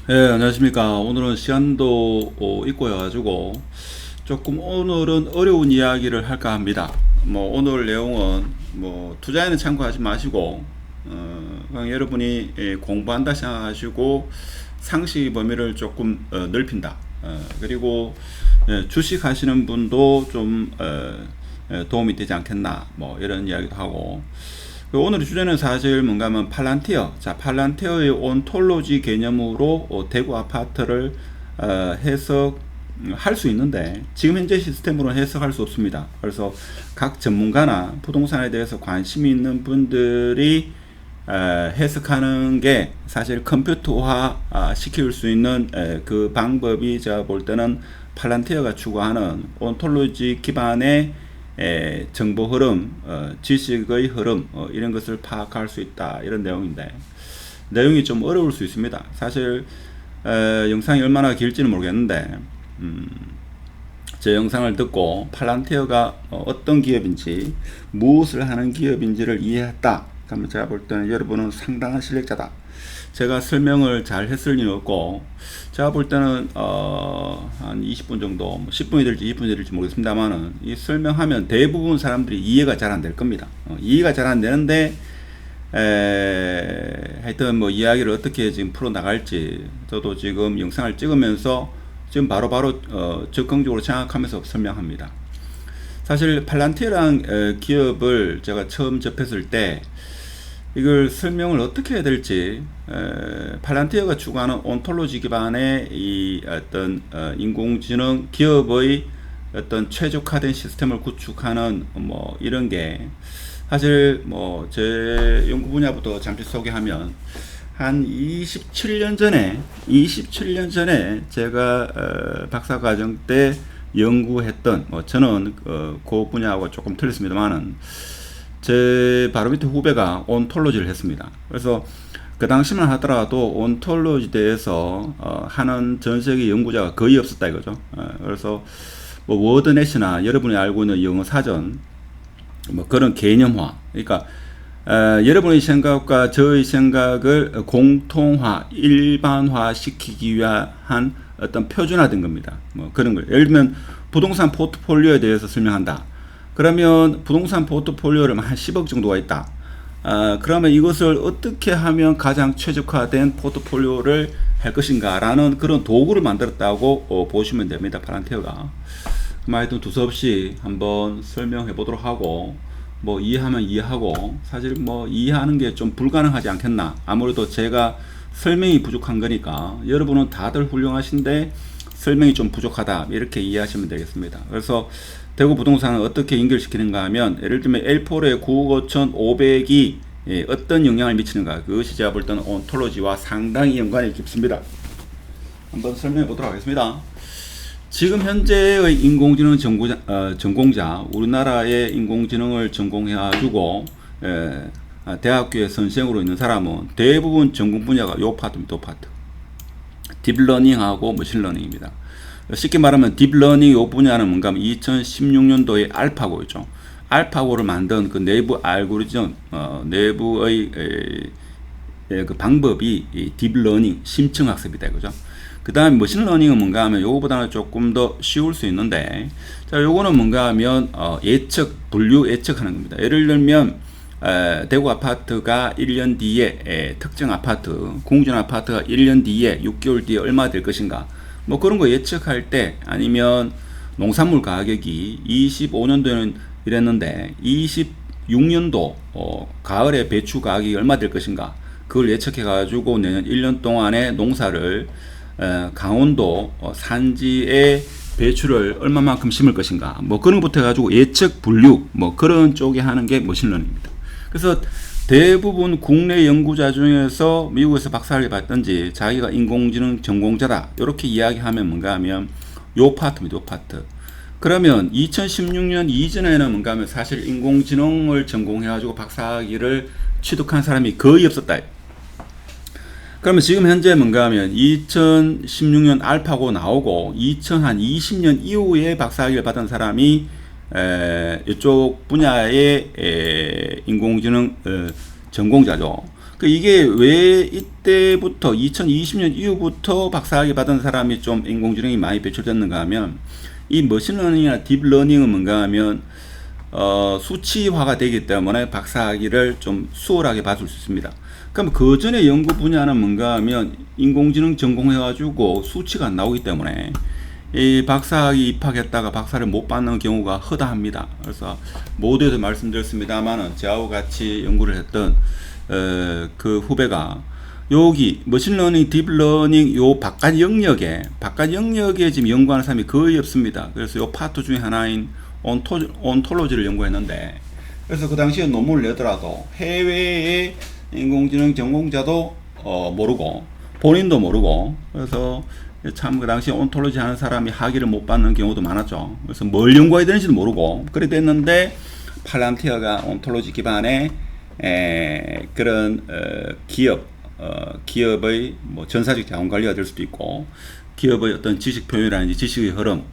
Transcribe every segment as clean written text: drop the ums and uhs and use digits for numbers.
네, 안녕하십니까. 오늘은 시간도 있고여가지고 조금 오늘은 어려운 이야기를 할까 합니다. 뭐 오늘 내용은 뭐 투자에는 참고하지 마시고 그냥 여러분이 공부한다 생각하시고 상식 범위를 조금 넓힌다. 그리고 주식 하시는 분도 좀 도움이 되지 않겠나 뭐 이런 이야기도 하고, 오늘의 주제는 사실 뭔가 하면 팔란티어. 자, 팔란티어의 온톨로지 개념으로 대구 아파트를 해석할 수 있는데 지금 현재 시스템으로는 해석할 수 없습니다. 그래서 각 전문가나 부동산에 대해서 관심이 있는 분들이 해석하는 게 사실 컴퓨터화 시킬 수 있는 그 방법이 제가 볼 때는 팔란티어가 추구하는 온톨로지 기반의 정보 흐름, 지식의 흐름, 이런 것을 파악할 수 있다, 이런 내용인데 내용이 좀 어려울 수 있습니다. 사실 영상이 얼마나 길지는 모르겠는데 제 영상을 듣고 팔란티어가 어떤 기업인지 무엇을 하는 기업인지를 이해했다 그러면 제가 볼 때는 여러분은 상당한 실력자다. 제가 설명을 잘 했을 리는 없고, 제가 볼 때는 한 20분 정도, 10분이 될지 20분이 될지 모르겠습니다만은 이 설명하면 대부분 사람들이 이해가 잘 안 될 겁니다. 이해가 잘 안 되는데 하여튼 뭐 이야기를 어떻게 지금 풀어 나갈지 저도 지금 영상을 찍으면서 지금 바로바로 적극적으로 생각하면서 설명합니다. 사실 팔란티어라는 기업을 제가 처음 접했을 때 이걸 설명을 어떻게 해야 될지, 팔란티어가 추구하는 온톨로지 기반의 이 어떤 인공지능 기업의 어떤 최적화된 시스템을 구축하는 뭐 이런 게 사실 뭐 제 연구 분야부터 잠시 소개하면 한 27년 전에 제가 박사 과정 때 연구했던, 뭐 저는 그 분야하고 조금 틀렸습니다만은 제 바로 밑에 후배가 온톨로지를 했습니다. 그래서 그 당시만 하더라도 온톨로지 대해서 하는 전 세계 연구자가 거의 없었다 이거죠. 그래서 뭐 워드넷이나 여러분이 알고 있는 영어 사전, 뭐 그런 개념화, 그러니까 여러분의 생각과 저의 생각을 공통화, 일반화 시키기 위한 어떤 표준화된 겁니다. 뭐 그런 걸. 예를 들면 부동산 포트폴리오에 대해서 설명한다. 그러면 부동산 포트폴리오를 한 10억 정도가 있다. 그러면 이것을 어떻게 하면 가장 최적화된 포트폴리오를 할 것인가 라는 그런 도구를 만들었다고 보시면 됩니다. 팔란티어가. 하여튼 두서없이 한번 설명해 보도록 하고, 뭐 이해하면 이해하고, 사실 뭐 이해하는 게 좀 불가능하지 않겠나. 아무래도 제가 설명이 부족한 거니까 여러분은 다들 훌륭하신데 설명이 좀 부족하다, 이렇게 이해하시면 되겠습니다. 그래서 대구 부동산을 어떻게 연결시키는가 하면, 예를 들면 L4의 9억 5,500이 어떤 영향을 미치는가, 그것이 제가 볼 때는 온톨로지와 상당히 연관이 깊습니다. 한번 설명해 보도록 하겠습니다. 지금 현재의 인공지능 전공자, 우리나라의 인공지능을 전공해가지고 대학교에 선생으로 있는 사람은 대부분 전공 분야가 요 파트입니다. 요 파트. 딥러닝하고 머신러닝입니다. 쉽게 말하면 딥러닝 요 분야는 뭔가 하면 2016년도에 알파고였죠. 알파고를 만든 그 내부 알고리즘, 내부의 그 방법이 딥러닝, 심층학습이다 이거죠. 그 다음에 머신러닝은 뭔가 하면 요거보다는 조금 더 쉬울 수 있는데, 자, 요거는 뭔가 하면 예측, 분류 예측하는 겁니다. 예를 들면 대구 아파트가 1년 뒤에 특정 아파트, 공준 아파트가 1년 뒤에 6개월 뒤에 얼마 될 것인가, 뭐 그런 거 예측할 때, 아니면 농산물 가격이 25년도에는 이랬는데 26년도 가을에 배추 가격이 얼마 될 것인가, 그걸 예측해 가지고 내년 1년 동안의 농사를 강원도 산지에 배추를 얼마만큼 심을 것인가, 뭐 그런 것부터 해가지고 예측 분류, 뭐 그런 쪽에 하는 게 머신러닝입니다. 그래서 대부분 국내 연구자 중에서 미국에서 박사학위 받든지 자기가 인공지능 전공자다 이렇게 이야기하면 뭔가 하면 요 파트입니다. 요 파트. 그러면 2016년 이전에는 뭔가 하면 사실 인공지능을 전공해가지고 박사학위를 취득한 사람이 거의 없었다. 그러면 지금 현재 뭔가 하면 2016년 알파고 나오고 2020년 이후에 박사학위를 받은 사람이 이쪽 분야의 인공지능 전공자죠. 이게 왜 이때부터 2020년 이후부터 박사학위 받은 사람이 좀 인공지능이 많이 배출됐는가 하면, 이 머신러닝이나 딥러닝은 뭔가 하면 수치화가 되기 때문에 박사학위를 좀 수월하게 받을 수 있습니다. 그럼 그 전에 연구 분야는 뭔가 하면 인공지능 전공해가지고 수치가 안 나오기 때문에 이 박사학위 입학했다가 박사를 못 받는 경우가 허다합니다. 그래서 모두에서 말씀드렸습니다만은 저하고 같이 연구를 했던 그 후배가 여기 머신러닝, 딥러닝 요 바깥 영역에 지금 연구하는 사람이 거의 없습니다. 그래서 요 파트 중에 하나인 온톨로지를 연구했는데, 그래서 그 당시에 논문을 내더라도 해외의 인공지능 전공자도 모르고 본인도 모르고, 그래서 참 그 당시에 온톨로지 하는 사람이 학위를 못 받는 경우도 많았죠. 그래서 뭘 연구해야 되는지도 모르고 그래 됐는데, 팔란티어가 온톨로지 기반의 그런 기업의 뭐 전사적 자원 관리가 될 수도 있고, 기업의 어떤 지식 표현이라든지 지식의 흐름,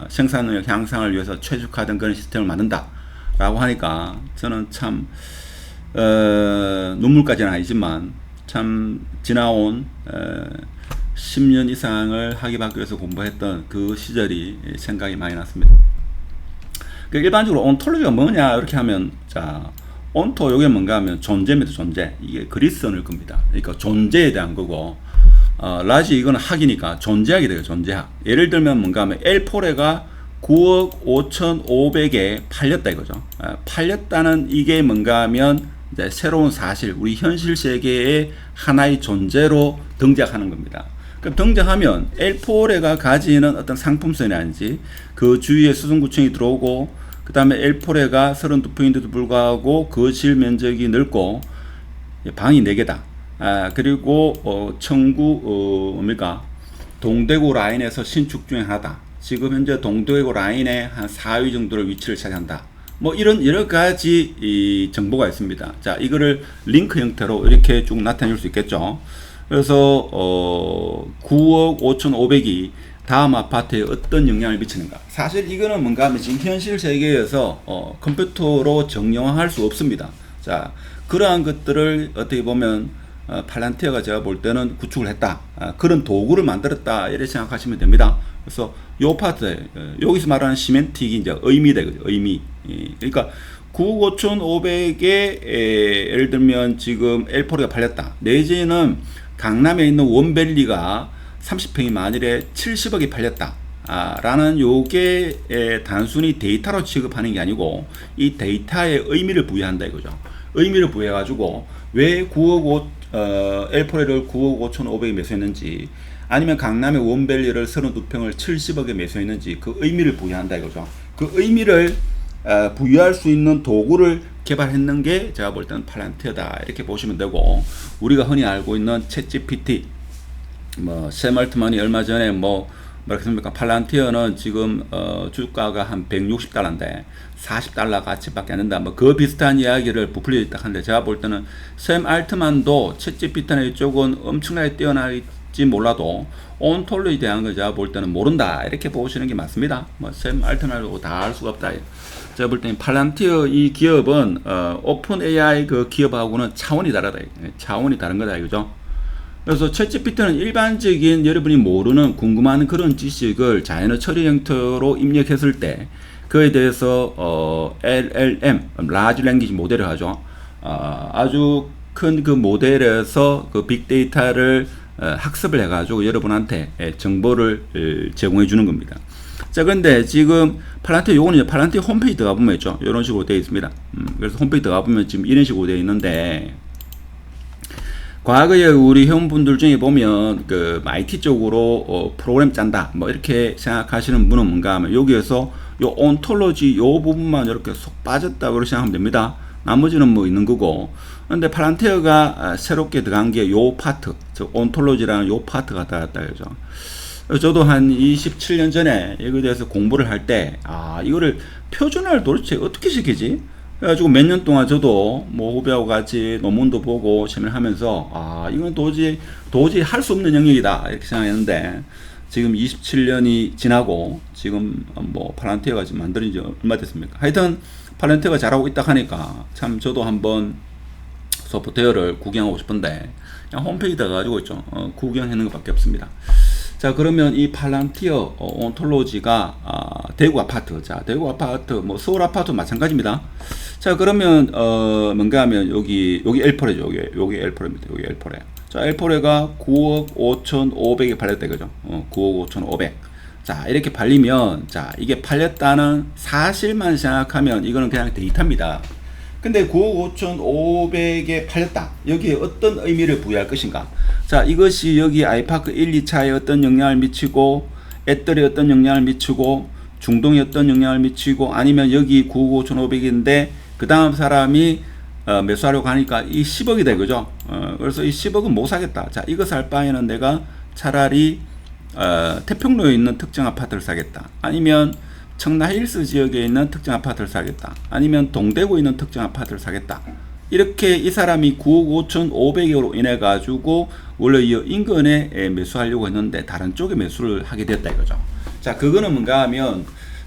생산력 향상을 위해서 최적화된 그런 시스템을 만든다 라고 하니까 저는 참 눈물까지는 아니지만 참 지나온 10년 이상을 학위 받기 위해서 공부했던 그 시절이 생각이 많이 났습니다. 일반적으로 온톨로지가 뭐냐 이렇게 하면, 자, 온토 요게 뭔가 하면 존재입니다. 존재. 이게 그리스어일 겁니다. 그러니까 존재에 대한 거고, 라지 이거는 학이니까 존재학이 돼요. 존재학. 예를 들면 뭔가 하면 엘포레가 9억 5,500에 팔렸다 이거죠. 팔렸다는 이게 뭔가 하면 이제 새로운 사실, 우리 현실 세계의 하나의 존재로 등장하는 겁니다. 그럼 등장하면 엘포레가 가지는 어떤 상품성이라든지 그 주위에 수성구층이 들어오고, 그 다음에 엘포레가 32평인데도 불구하고 거실 면적이 넓고 방이 4개다. 그리고 청구 뭡니까? 동대구 라인에서 신축 중에 하나다. 지금 현재 동대구 라인에 한 4위 정도의 위치를 차지한다. 뭐 이런 여러 가지 이 정보가 있습니다. 자, 이거를 링크 형태로 이렇게 쭉 나타낼 수 있겠죠. 그래서 9억 5,500이 다음 아파트에 어떤 영향을 미치는가. 사실 이거는 뭔가 하면 지금 현실 세계에서 컴퓨터로 정형화할 수 없습니다. 자, 그러한 것들을 어떻게 보면 팔란티어가 제가 볼 때는 구축을 했다. 그런 도구를 만들었다. 이렇게 생각하시면 됩니다. 그래서 요 파트에 여기서 말하는 시멘틱이 이제 의미다. 의미. 그러니까 9억 5,500에 예를 들면 지금 엘포레가 팔렸다. 내지는 강남에 있는 원밸리가 30평이 만일에 70억이 팔렸다. 라는 요게 단순히 데이터로 취급하는 게 아니고 이 데이터에 의미를 부여한다 이거죠. 의미를 부여해가지고 왜 9억 엘포레를 9억 5,500에 매수했는지, 아니면 강남의 원밸리를 32평을 70억에 매수했는지 그 의미를 부여한다 이거죠. 그 의미를 부여할 수 있는 도구를 개발했는 게 제가 볼 때는 팔란티어다 이렇게 보시면 되고, 우리가 흔히 알고 있는 챗GPT, 뭐 샘 얼트만이 얼마 전에 뭐라겠습니까? 팔란티어는 지금 주가가 한 160달러인데 40달러 가치밖에 안 된다. 뭐 그 비슷한 이야기를 부풀려 있다 하는데, 제가 볼 때는 샘 알트만도 챗GPT나 이쪽은 엄청나게 뛰어나지 몰라도 온톨로지에 대한 거 제가 볼 때는 모른다 이렇게 보시는 게 맞습니다. 뭐 샘 알트만도 다 알 수가 없다. 제가 볼 때는 팔란티어 이 기업은 오픈 AI 그 기업하고는 차원이 다르다. 차원이 다른 거다 이거죠. 그래서 챗GPT는 일반적인 여러분이 모르는 궁금한 그런 지식을 자연어 처리 형태로 입력했을 때 그에 대해서 LLM, 라지 랭귀지 모델을 하죠. 아주 큰 그 모델에서 그 빅데이터를 학습을 해가지고 여러분한테 정보를 제공해 주는 겁니다. 자, 근데 지금 팔란티어 요거는 팔란티어 홈페이지 들어가 보면 있죠. 이런 식으로 되어 있습니다. 그래서 홈페이지 들어가 보면 지금 이런 식으로 되어 있는데, 과거에 우리 회원분들 중에 보면 그 IT 쪽으로 프로그램 짠다 뭐 이렇게 생각하시는 분은 뭔가 하면 여기에서 요 온톨로지 요 부분만 이렇게 쏙 빠졌다 그렇게 생각하면 됩니다. 나머지는 뭐 있는 거고. 근데 팔란티어가 새롭게 들어간 게 요 파트, 즉 온톨로지라는 요 파트가 들어갔다 그러죠. 저도 한 27년 전에 이거에 대해서 공부를 할 때, 이거를 표준화를 도대체 어떻게 시키지? 그래가지고 몇 년 동안 저도 뭐 후배하고 같이 논문도 보고 세미나하면서 이건 도저히 할 수 없는 영역이다 이렇게 생각했는데, 지금 27년이 지나고 지금 뭐 팔란티어가 지금 만들어진 지 얼마 됐습니까? 하여튼 팔란티어가 잘하고 있다 하니까 참 저도 한번 소프트웨어를 구경하고 싶은데 그냥 홈페이지 들어가지고 있죠. 구경하는 것밖에 없습니다. 자, 그러면 이 팔란티어 온톨로지가 대구 아파트, 자 대구 아파트 뭐 서울 아파트 마찬가지입니다. 자, 그러면 뭔가 하면 여기 L4래죠. 여기 L4입니다. 여기 L4래. 자, L4래가 9억 5,500에 팔렸다 그죠. 9억 5,500. 자, 이렇게 팔리면, 자, 이게 팔렸다는 사실만 생각하면 이거는 그냥 데이터입니다. 근데 9억 5,500에 팔렸다. 여기에 어떤 의미를 부여할 것인가? 자, 이것이 여기 아이파크 1, 2차에 어떤 영향을 미치고, 애들에 어떤 영향을 미치고, 중동에 어떤 영향을 미치고, 아니면 여기 9억 5,500인데, 그 다음 사람이 매수하려고 하니까 이 10억이다, 그죠? 그래서 이 10억은 못 사겠다. 자, 이거 살 바에는 내가 차라리 태평로에 있는 특정 아파트를 사겠다. 아니면 청라 힐스 지역에 있는 특정 아파트를 사겠다. 아니면 동대구에 있는 특정 아파트를 사겠다. 이렇게 이 사람이 9억 5,500으로 인해 가지고 원래 이 인근에 매수하려고 했는데 다른 쪽에 매수를 하게 됐다 이거죠. 자, 그거는 뭔가 하면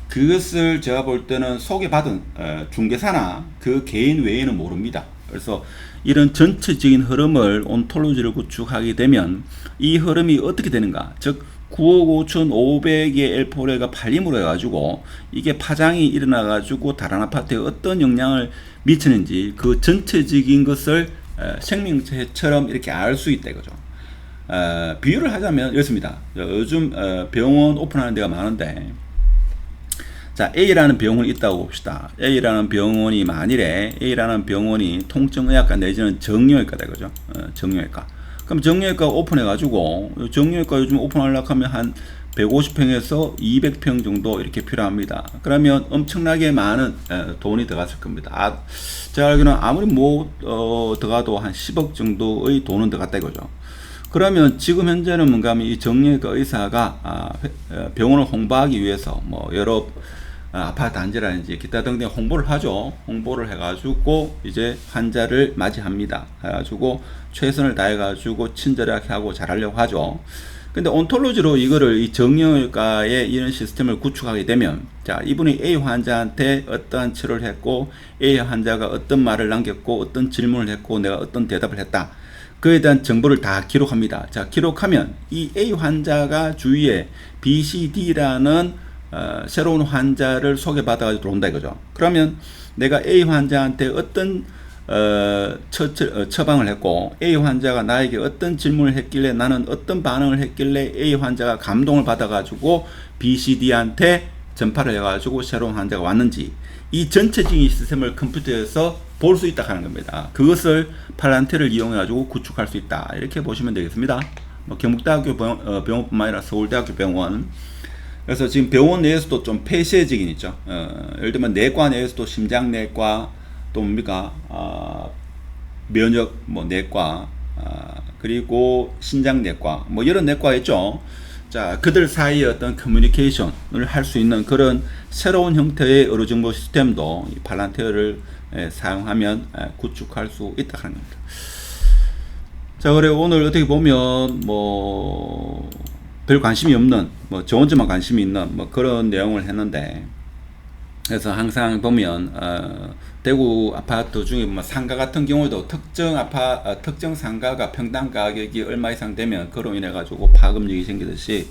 그것을 제가 볼 때는 소개받은 중개사나 그 개인 외에는 모릅니다. 그래서 이런 전체적인 흐름을 온톨로지를 구축하게 되면 이 흐름이 어떻게 되는가, 즉 9억 5,500의 L4래가 팔림으로 해가지고 이게 파장이 일어나가지고 다른 아파트에 어떤 영향을 미치는지 그 전체적인 것을 생명체처럼 이렇게 알 수 있다 이거죠. 비유를 하자면 이렇습니다. 요즘 병원 오픈하는 데가 많은데, 자, A라는 병원이 있다고 봅시다. A라는 병원이 만일에 A라는 병원이 통증의학과 내지는 정형외과다 그죠? 정형외과. 그럼 정형외과 오픈해가지고, 정형외과 요즘 오픈하려고 하면 한 150평에서 200평 정도 이렇게 필요합니다. 그러면 엄청나게 많은 돈이 들어갔을 겁니다. 제가 알기로는 아무리 들어가도 한 10억 정도의 돈은 들어갔다 이거죠. 그러면 지금 현재는 뭔가 하면 이 정형외과 의사가 병원을 홍보하기 위해서 뭐 여러 아파트 단지라든지 기타 등등 홍보를 하죠. 홍보를 해가지고 이제 환자를 맞이합니다. 해가지고 최선을 다해가지고 친절하게 하고 잘하려고 하죠. 근데 온톨로지로 이거를 이 정형외과에 이런 시스템을 구축하게 되면, 자, 이분이 A 환자한테 어떠한 치료를 했고 A 환자가 어떤 말을 남겼고 어떤 질문을 했고 내가 어떤 대답을 했다. 그에 대한 정보를 다 기록합니다. 자, 기록하면 이 A 환자가 주위에 B, C, D라는 새로운 환자를 소개받아가지고 들어온다 이거죠. 그러면 내가 A 환자한테 어떤 처방을 했고 A 환자가 나에게 어떤 질문을 했길래 나는 어떤 반응을 했길래 A 환자가 감동을 받아가지고 B, C, D한테 전파를 해가지고 새로운 환자가 왔는지, 이 전체적인 시스템을 컴퓨터에서 볼 수 있다 하는 겁니다. 그것을 팔란티어를 이용해가지고 구축할 수 있다, 이렇게 보시면 되겠습니다. 뭐 경북대학교 병원뿐만 아니라 서울대학교 병원, 그래서 지금 병원 내에서도 좀 폐쇄적인 있죠. 예를 들면 내과 내에서도 심장내과, 또 뭡니까, 면역 뭐 내과, 그리고 신장내과, 뭐 이런 내과 있죠. 자, 그들 사이에 어떤 커뮤니케이션을 할 수 있는 그런 새로운 형태의 의료정보 시스템도 이 팔란티어를 사용하면 구축할 수 있다 하는 겁니다. 자, 그래 오늘 어떻게 보면 뭐 별 관심이 없는, 뭐 저 혼자만 관심이 있는 뭐 그런 내용을 했는데, 그래서 항상 보면 대구 아파트 중에 뭐 상가 같은 경우에도 특정 상가가 평당 가격이 얼마 이상 되면 그로 인해 가지고 파급력이 생기듯이,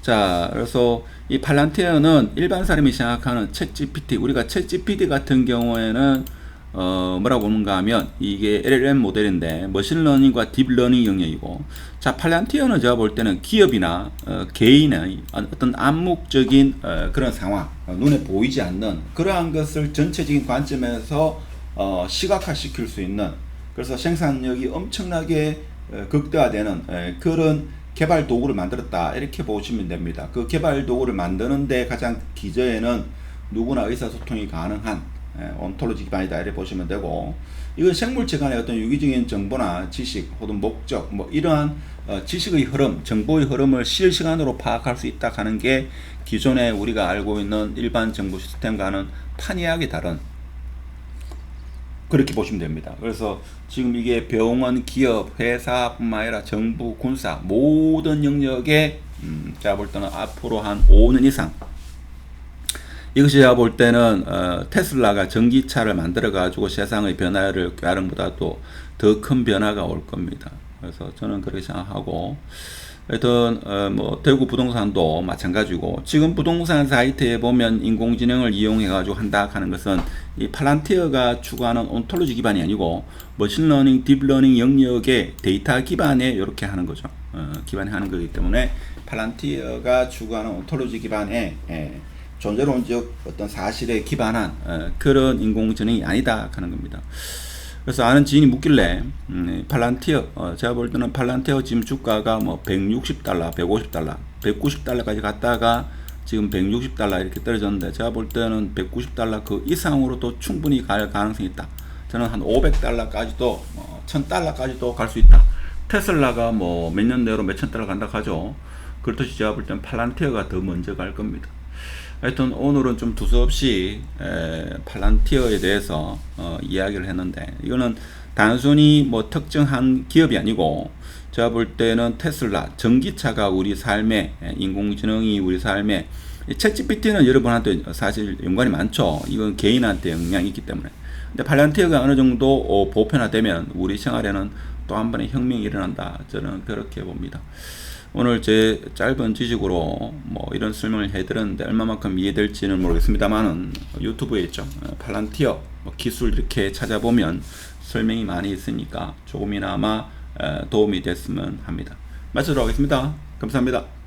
자, 그래서 이 팔란티어는 일반 사람이 생각하는 챗GPT, 우리가 챗GPT 같은 경우에는 뭐라고 보는가 하면 이게 LLM 모델인데 머신러닝과 딥러닝 영역이고, 자, 팔란티어는 제가 볼 때는 기업이나 개인의 어떤 암묵적인 그런 상황, 눈에 보이지 않는 그러한 것을 전체적인 관점에서 시각화 시킬 수 있는, 그래서 생산력이 엄청나게 극대화되는 그런 개발 도구를 만들었다, 이렇게 보시면 됩니다. 그 개발 도구를 만드는데 가장 기저에는 누구나 의사소통이 가능한 온톨로지 기반이다, 이렇게 보시면 되고, 이건 생물체 간의 어떤 유기적인 정보나 지식 혹은 목적, 뭐 이러한 지식의 흐름, 정보의 흐름을 실시간으로 파악할 수 있다 하는 게 기존에 우리가 알고 있는 일반 정보 시스템과는 판이하게 다른, 그렇게 보시면 됩니다. 그래서 지금 이게 병원, 기업, 회사뿐만 아니라 정부, 군사 모든 영역에 제가 볼 때는 앞으로 한 5년 이상 이것이 제가 볼 때는 테슬라가 전기차를 만들어 가지고 세상의 변화를 꾀하는보다도 더 큰 변화가 올 겁니다. 그래서 저는 그렇게 생각하고, 하여튼 뭐 대구 부동산도 마찬가지고, 지금 부동산 사이트에 보면 인공지능을 이용해 가지고 한다 하는 것은 이 팔란티어가 추구하는 온톨로지 기반이 아니고 머신러닝, 딥러닝 영역의 데이터 기반에 이렇게 하는 거죠. 기반에 하는 거기 때문에 팔란티어가 추구하는 온톨로지 기반의 존재론적 어떤 사실에 기반한 그런 인공지능이 아니다 하는 겁니다. 그래서 아는 지인이 묻길래 팔란티어 제가 볼 때는 팔란티어 지금 주가가 뭐 160달러, 150달러, 190달러까지 갔다가 지금 160달러 이렇게 떨어졌는데, 제가 볼 때는 190달러 그 이상으로도 충분히 갈 가능성이 있다. 저는 한 500달러까지도 1000달러까지도 갈 수 있다. 테슬라가 뭐 몇 년 내로 몇천 달러 간다 하죠. 그렇듯이 제가 볼 때는 팔란티어가 더 먼저 갈 겁니다. 하여튼 오늘은 좀 두서없이 팔란티어에 대해서 이야기를 했는데, 이거는 단순히 뭐 특정한 기업이 아니고 제가 볼 때는 테슬라, 전기차가 우리 삶에, 인공지능이 우리 삶에, 챗GPT는 여러분한테 사실 연관이 많죠. 이건 개인한테 영향이 있기 때문에. 근데 팔란티어가 어느 정도 보편화되면 우리 생활에는 또 한 번의 혁명이 일어난다. 저는 그렇게 봅니다. 오늘 제 짧은 지식으로 뭐 이런 설명을 해드렸는데 얼마만큼 이해될지는 모르겠습니다만은 유튜브에 있죠. 팔란티어 기술 이렇게 찾아보면 설명이 많이 있으니까 조금이나마 도움이 됐으면 합니다. 마치도록 하겠습니다. 감사합니다.